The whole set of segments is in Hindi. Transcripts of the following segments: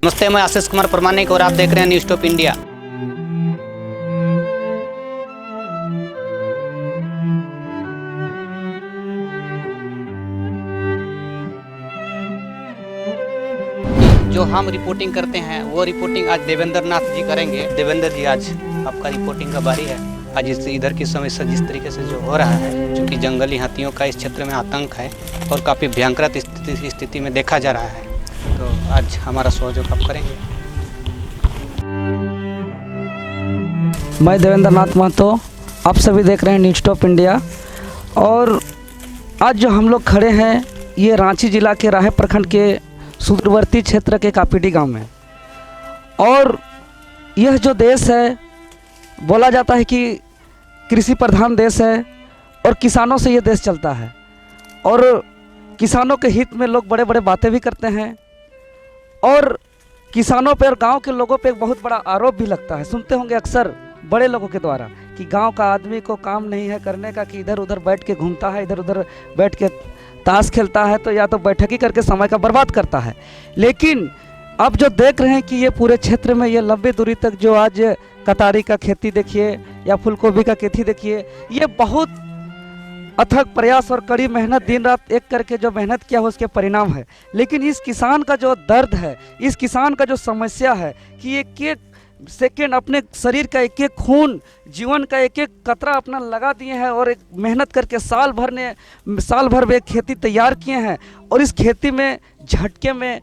नमस्ते, मैं आशीष कुमार प्रमाणिक और आप देख रहे हैं न्यूज़ टॉप इंडिया। जो हम रिपोर्टिंग करते हैं वो रिपोर्टिंग आज देवेंद्र नाथ जी करेंगे। देवेंद्र जी, आज आपका रिपोर्टिंग का बारी है। आज इस इधर की समस्या जिस तरीके से जो हो रहा है, चूँकि जंगली हाथियों का इस क्षेत्र में आतंक है और काफ़ी भयंकर स्थिति में देखा जा रहा है, तो आज हमारा सहयोग आप करेंगे। मैं देवेंद्र नाथ महतो, आप सभी देख रहे हैं न्यूज़ टॉप इंडिया। और आज जो हम लोग खड़े हैं ये रांची जिला के राहे प्रखंड के सुदूरवर्ती क्षेत्र के कापीडी गांव में। और यह जो देश है, बोला जाता है कि कृषि प्रधान देश है और किसानों से ये देश चलता है। और किसानों के हित में लोग बड़े बड़े बातें भी करते हैं और किसानों पे और गांव के लोगों पे एक बहुत बड़ा आरोप भी लगता है। सुनते होंगे अक्सर बड़े लोगों के द्वारा कि गांव का आदमी को काम नहीं है करने का, कि इधर उधर बैठ के घूमता है, इधर उधर बैठ के ताश खेलता है, तो या तो बैठक ही करके समय का बर्बाद करता है। लेकिन अब जो देख रहे हैं कि ये पूरे क्षेत्र में ये लंबी दूरी तक जो आज कटारी का खेती देखिए या फूलगोभी का खेती देखिए, ये बहुत अथक प्रयास और कड़ी मेहनत दिन रात एक करके जो मेहनत किया हो उसके परिणाम है। लेकिन इस किसान का जो दर्द है, इस किसान का जो समस्या है कि एक एक सेकेंड अपने शरीर का एक एक खून, जीवन का एक एक कतरा अपना लगा दिए हैं और एक मेहनत करके साल भर में एक खेती तैयार किए हैं। और इस खेती में झटके में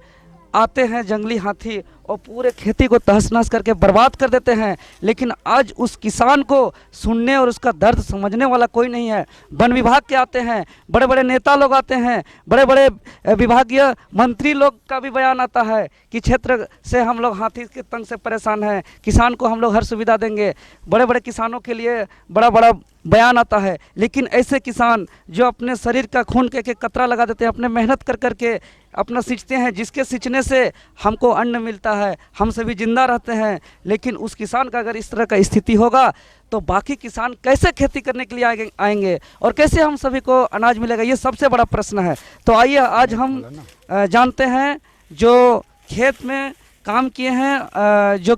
आते हैं जंगली हाथी और पूरे खेती को तहस नहस करके बर्बाद कर देते हैं। लेकिन आज उस किसान को सुनने और उसका दर्द समझने वाला कोई नहीं है। वन विभाग के आते हैं, बड़े बड़े नेता लोग आते हैं, बड़े बड़े विभागीय मंत्री लोग का भी बयान आता है कि क्षेत्र से हम लोग हाथी के तंग से परेशान हैं, किसान को हम लोग हर सुविधा देंगे। बड़े बड़े किसानों के लिए बड़ा बड़ा बयान आता है। लेकिन ऐसे किसान जो अपने शरीर का खून के कतरा लगा देते हैं, अपने मेहनत कर करके अपना सींचते हैं, जिसके सींचने से हमको अन्न मिलता है, हम सभी जिंदा रहते हैं। लेकिन उस किसान का अगर इस तरह का स्थिति होगा तो बाकी किसान कैसे खेती करने के लिए आएंगे और कैसे हम सभी को अनाज मिलेगा, ये सबसे बड़ा प्रश्न है। तो आइए आज हम जानते हैं जो खेत में काम किए हैं, जो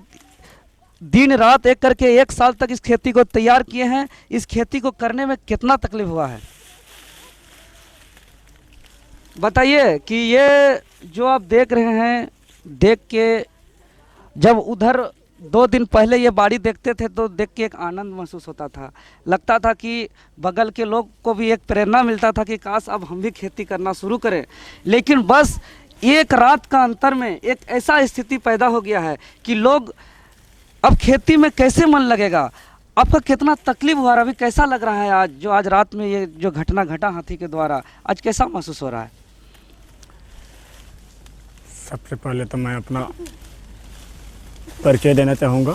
दिन रात एक करके एक साल तक इस खेती को तैयार किए हैं, इस खेती को करने में कितना तकलीफ हुआ है बताइए। कि ये जो आप देख रहे हैं, देख के जब उधर 2 दिन पहले ये बाड़ी देखते थे तो देख के एक आनंद महसूस होता था। लगता था कि बगल के लोग को भी एक प्रेरणा मिलता था कि काश अब हम भी खेती करना शुरू करें। लेकिन बस एक रात का अंतर में एक ऐसा स्थिति पैदा हो गया है कि लोग अब खेती में कैसे मन लगेगा। आपका कितना तकलीफ हुआ रहा, अभी कैसा लग रहा है आज जो आज रात में ये जो घटना घटा हाथी के द्वारा, आज कैसा महसूस हो रहा है? सबसे पहले तो मैं अपना परिचय देना चाहूँगा।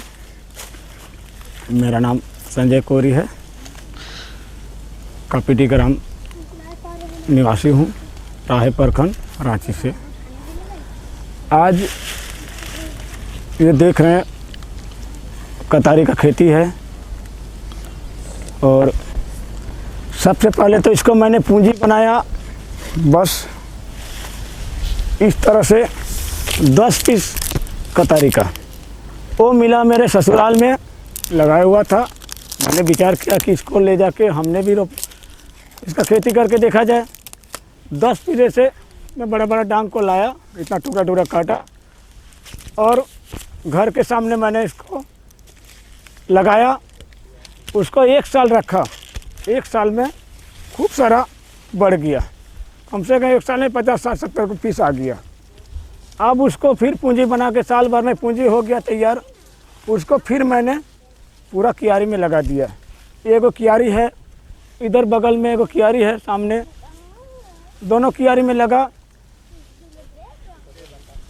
मेरा नाम संजय कोरी है, कापीडी ग्राम निवासी हूँ, राहे प्रखंड रांची से। आज ये देख रहे हैं कटारी का खेती है और सबसे पहले तो इसको मैंने पूंजी बनाया बस इस तरह से 10 पीस कटारी का। वो मिला मेरे ससुराल में लगाया हुआ था। मैंने विचार किया कि इसको ले जाके हमने भी इसका खेती करके देखा जाए। 10 पीस से मैं बड़ा बड़ा डांग को लाया, इतना टुकड़ा टुकड़ा काटा और घर के सामने मैंने इसको लगाया। उसको 1 साल रखा, 1 साल में खूब सारा बढ़ गया, कम से कम 1 साल में 50-60 पीस आ गया। अब उसको फिर पूंजी बना के साल भर में पूंजी हो गया तैयार। उसको फिर मैंने पूरा क्यारी में लगा दिया। एगो क्यारी है इधर बगल में, एगो क्यारी है सामने, दोनों क्यारी में लगा।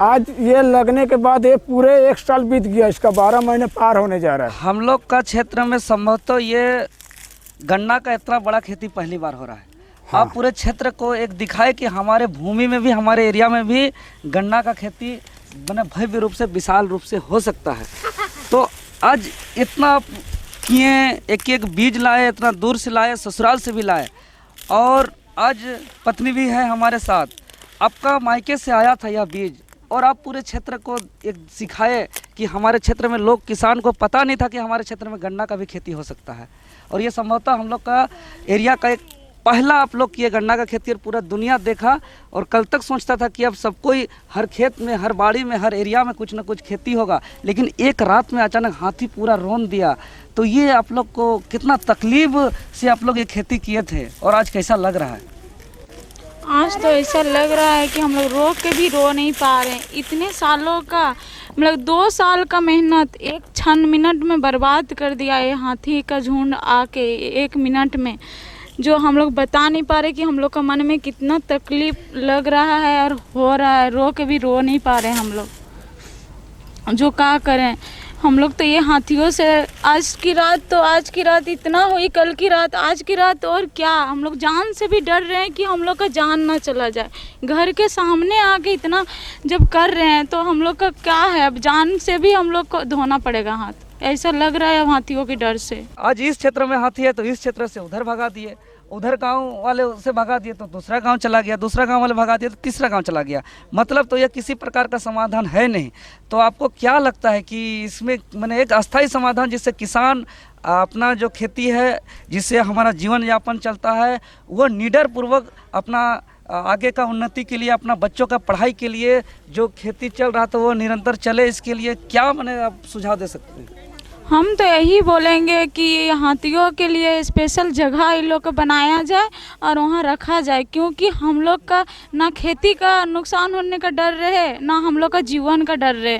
आज ये लगने के बाद ये पूरे 1 साल बीत गया, इसका 12 महीने पार होने जा रहा है। हम लोग का क्षेत्र में संभवतः ये गन्ना का इतना बड़ा खेती पहली बार हो रहा है। हाँ। आप पूरे क्षेत्र को एक दिखाए कि हमारे भूमि में भी, हमारे एरिया में भी गन्ना का खेती बने भव्य रूप से, विशाल रूप से हो सकता है। तो आज इतना किए, एक एक बीज लाए, इतना दूर से लाए, ससुराल से भी लाए, और आज पत्नी भी है हमारे साथ। आपका मायके से आया था यह बीज और आप पूरे क्षेत्र को एक सिखाए कि हमारे क्षेत्र में लोग, किसान को पता नहीं था कि हमारे क्षेत्र में गन्ना का भी खेती हो सकता है। और ये संभवतः हम लोग का एरिया का एक पहला आप लोग किए गन्ना का खेती, और पूरा दुनिया देखा। और कल तक सोचता था कि अब सब कोई हर खेत में, हर बाड़ी में, हर एरिया में कुछ ना कुछ खेती होगा, लेकिन एक रात में अचानक हाथी पूरा रौंद दिया। तो ये आप लोग को कितना तकलीफ से आप लोग ये खेती किए थे, और आज कैसा लग रहा है? आज तो ऐसा लग रहा है कि हम लोग रो के भी रो नहीं पा रहे हैं। इतने सालों का, मतलब 2 साल का मेहनत एक क्षण मिनट में बर्बाद कर दिया ये हाथी का झुंड आके 1 मिनट में, जो हम लोग बता नहीं पा रहे कि हम लोग का मन में कितना तकलीफ लग रहा है और हो रहा है। रो के भी रो नहीं पा रहे हम लोग, जो क्या करें हम लोग। तो ये हाथियों से आज की रात इतना हुई, कल की रात, आज की रात, और क्या हम लोग जान से भी डर रहे हैं कि हम लोग का जान ना चला जाए। घर के सामने आके इतना जब कर रहे हैं तो हम लोग का क्या है, अब जान से भी हम लोग को धोना पड़ेगा हाथ, ऐसा लग रहा है हाथियों के डर से। आज इस क्षेत्र में हाथी है तो इस क्षेत्र से उधर भगा दिए, उधर गांव वाले उसे भगा दिए तो दूसरा गांव चला गया, दूसरा गांव वाले भगा दिए तो तीसरा गांव चला गया। मतलब तो यह किसी प्रकार का समाधान है नहीं। तो आपको क्या लगता है कि इसमें मैंने एक अस्थायी समाधान, जिससे किसान अपना जो खेती है, जिससे हमारा जीवन यापन चलता है, वो निडर पूर्वक अपना आगे का उन्नति के लिए, अपना बच्चों का पढ़ाई के लिए जो खेती चल रहा था वो निरंतर चले, इसके लिए क्या मैंने आप सुझाव दे सकते हैं? हम तो यही बोलेंगे कि हाथियों के लिए स्पेशल जगह इन लोग को बनाया जाए और वहाँ रखा जाए, क्योंकि हम लोग का ना खेती का नुकसान होने का डर रहे, ना हम लोग का जीवन का डर रहे।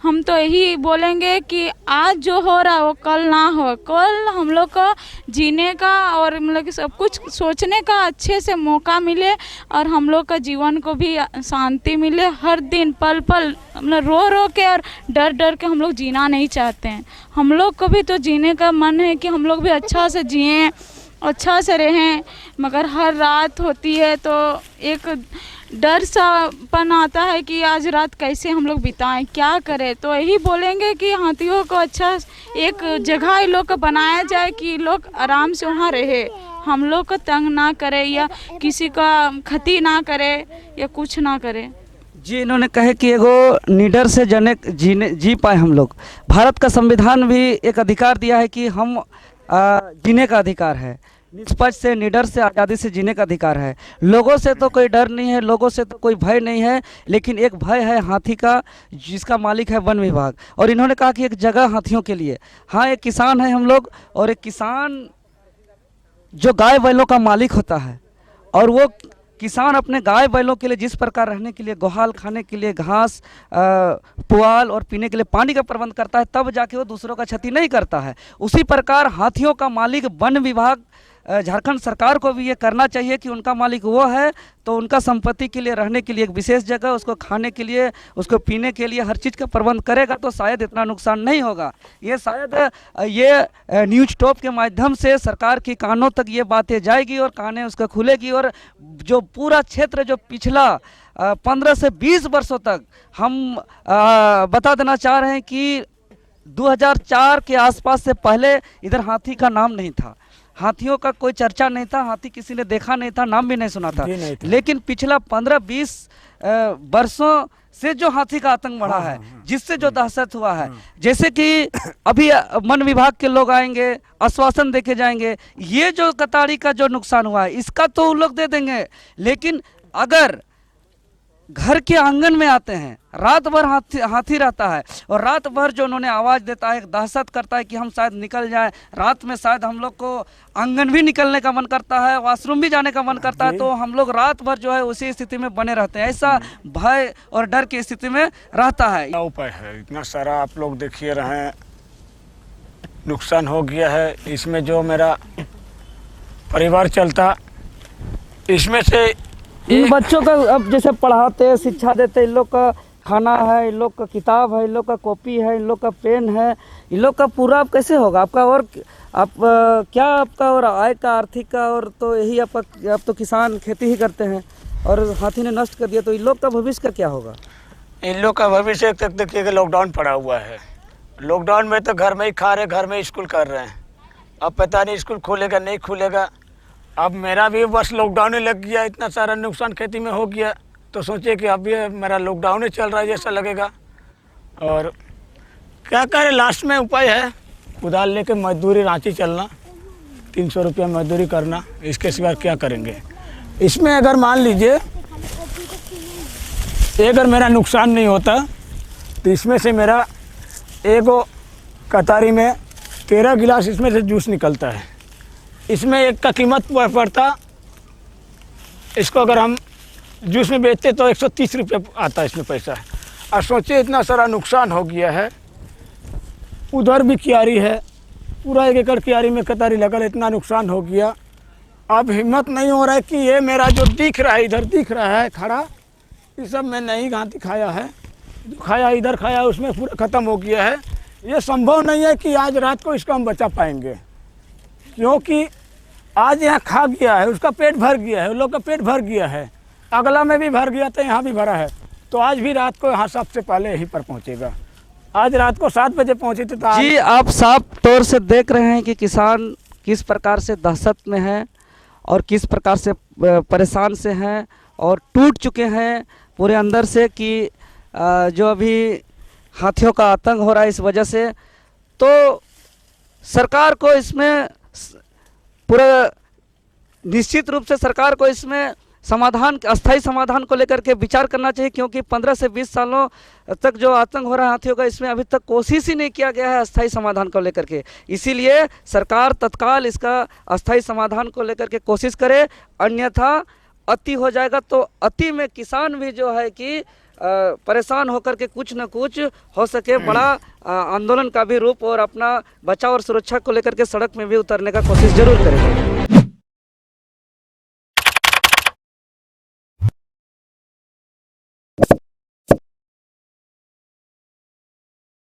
हम तो यही बोलेंगे कि आज जो हो रहा है वो कल ना हो, कल हम लोग को जीने का और मतलब कि सब कुछ सोचने का अच्छे से मौका मिले, और हम लोग का जीवन को भी शांति मिले। हर दिन पल पल मतलब रो रो के और डर डर के हम लोग जीना नहीं चाहते हैं। हम लोग को भी तो जीने का मन है कि हम लोग भी अच्छा से जिएं, अच्छा से रहें, मगर हर रात होती है तो एक डर सापन आता है कि आज रात कैसे हम लोग बिताएं, क्या करें। तो यही बोलेंगे कि हाथियों को अच्छा एक जगह इन लोग को बनाया जाए कि लोग आराम से वहाँ रहे, हम लोग को तंग ना करे या किसी का क्षति ना करे या कुछ ना करे। जी, इन्होंने कहे कि एगो निडर से जी पाए हम लोग। भारत का संविधान भी एक अधिकार दिया है कि हम जीने का अधिकार है, निष्पक्ष से, निडर से, आज़ादी से जीने का अधिकार है। लोगों से तो कोई डर नहीं है, लोगों से तो कोई भय नहीं है, लेकिन एक भय है हाथी का, जिसका मालिक है वन विभाग। और इन्होंने कहा कि एक जगह हाथियों के लिए। हाँ, एक किसान है हम लोग, और एक किसान जो गाय बैलों का मालिक होता है, और वो किसान अपने गाय बैलों के लिए जिस प्रकार रहने के लिए, गोहाल खाने के लिए घास, पुआल और पीने के लिए पानी का प्रबंध करता है, तब जाके वो दूसरों का क्षति नहीं करता है। उसी प्रकार हाथियों का मालिक वन विभाग, झारखंड सरकार को भी ये करना चाहिए कि उनका मालिक वो है तो उनका संपत्ति के लिए, रहने के लिए एक विशेष जगह, उसको खाने के लिए, उसको पीने के लिए हर चीज़ का प्रबंध करेगा तो शायद इतना नुकसान नहीं होगा। ये शायद ये न्यूज टॉप के माध्यम से सरकार की कानों तक ये बातें जाएगी और कानें उसका खुलेगी, और जो पूरा क्षेत्र जो पिछला 15 से 20 वर्षों तक हम बता देना चाह रहे हैं कि 2004 के आसपास से पहले इधर हाथी का नाम नहीं था, हाथियों का कोई चर्चा नहीं था, हाथी किसी ने देखा नहीं था, नाम भी नहीं सुना था। लेकिन पिछला 15-20 वर्षों से जो हाथी का आतंक बढ़ा है, जिससे जो दहशत हुआ है, जैसे कि अभी वन विभाग के लोग आएंगे, आश्वासन देके जाएंगे, ये जो कतारी का जो नुकसान हुआ है इसका तो उन लोग दे देंगे, लेकिन अगर घर के आंगन में आते हैं, रात भर हाथी रहता है, और रात भर जो उन्होंने आवाज़ देता है, दहशत करता है कि हम शायद निकल जाएं, रात में शायद हम लोग को आंगन भी निकलने का मन करता है, वॉशरूम भी जाने का मन करता है, तो हम लोग रात भर जो है उसी स्थिति में बने रहते हैं। ऐसा भय और डर की स्थिति में रहता है। क्या उपाय है? इतना सारा आप लोग देखिए रहे, नुकसान हो गया है। इसमें जो मेरा परिवार चलता, इसमें से इन बच्चों का अब जैसे पढ़ाते, शिक्षा देते, इन लोग का खाना है, इन लोग का किताब है, इन लोग का कॉपी है, इन लोग का पेन है, इन लोग का पूरा अब कैसे होगा आपका? और आप क्या आपका और आय का, आर्थिक का, और तो यही आपका, आप तो किसान खेती ही करते हैं और हाथी ने नष्ट कर दिया, तो इन लोग का भविष्य का क्या होगा? इन लोग का भविष्य तक देखिए कि लॉकडाउन पड़ा हुआ है। लॉकडाउन में तो घर में ही खा रहे, घर में स्कूल कर रहे हैं। अब पता नहीं स्कूल खुलेगा नहीं खुलेगा। अब मेरा भी बस लॉकडाउन ही लग गया, इतना सारा नुकसान खेती में हो गया, तो सोचे कि अब ये मेरा लॉकडाउन ही चल रहा है जैसा लगेगा। और क्या करें, लास्ट में उपाय है कुदाल लेके मजदूरी रांची चलना, 300 रुपया मजदूरी करना, इसके सिवा क्या करेंगे। इसमें अगर मान लीजिए अगर मेरा नुकसान नहीं होता तो इसमें से मेरा एगो कतारी में 13 गिलास इसमें से जूस निकलता है। इसमें एक का कीमत पड़ता, इसको अगर हम जूस में बेचते तो 130 रुपये आता है इसमें पैसा। और सोचिए इतना सारा नुकसान हो गया है। उधर भी क्यारी है, पूरा 1 एकड़ क्यारी में कतारी लगल, इतना नुकसान हो गया। अब हिम्मत नहीं हो रहा है कि ये मेरा जो दिख रहा है, इधर दिख रहा है खड़ा, ये सब मैं नहीं घाटी खाया है, जो खाया इधर खाया उसमें पूरा ख़त्म हो गया है। ये संभव नहीं है कि आज रात को इसको हम बचा पाएंगे, क्योंकि आज यहाँ खा गया है, उसका पेट भर गया है, उन लोग का पेट भर गया है, अगला में भी भर गया था, यहाँ भी भरा है। तो आज भी रात को यहाँ सबसे पहले यहीं पर पहुँचेगा। आज रात को 7 बजे पहुँचे थे तो जी आप साफ तौर से देख रहे हैं कि किसान किस प्रकार से दहशत में है और किस प्रकार से परेशान से हैं और टूट चुके हैं पूरे अंदर से कि जो अभी हाथियों का आतंक हो रहा है इस वजह से। तो सरकार को इसमें पूरा निश्चित रूप से सरकार को इसमें समाधान, अस्थायी समाधान को लेकर के विचार करना चाहिए, क्योंकि 15 से 20 सालों तक जो आतंक हो रहा है हाथियों का, इसमें अभी तक कोशिश ही नहीं किया गया है अस्थायी समाधान को लेकर के। इसीलिए सरकार तत्काल इसका अस्थायी समाधान को लेकर के कोशिश करे, अन्यथा अति हो जाएगा। तो अति में किसान भी जो है कि परेशान होकर के कुछ न कुछ हो सके बड़ा आंदोलन का भी रूप और अपना बचाव और सुरक्षा को लेकर के सड़क में भी उतरने का कोशिश जरूर करेंगे।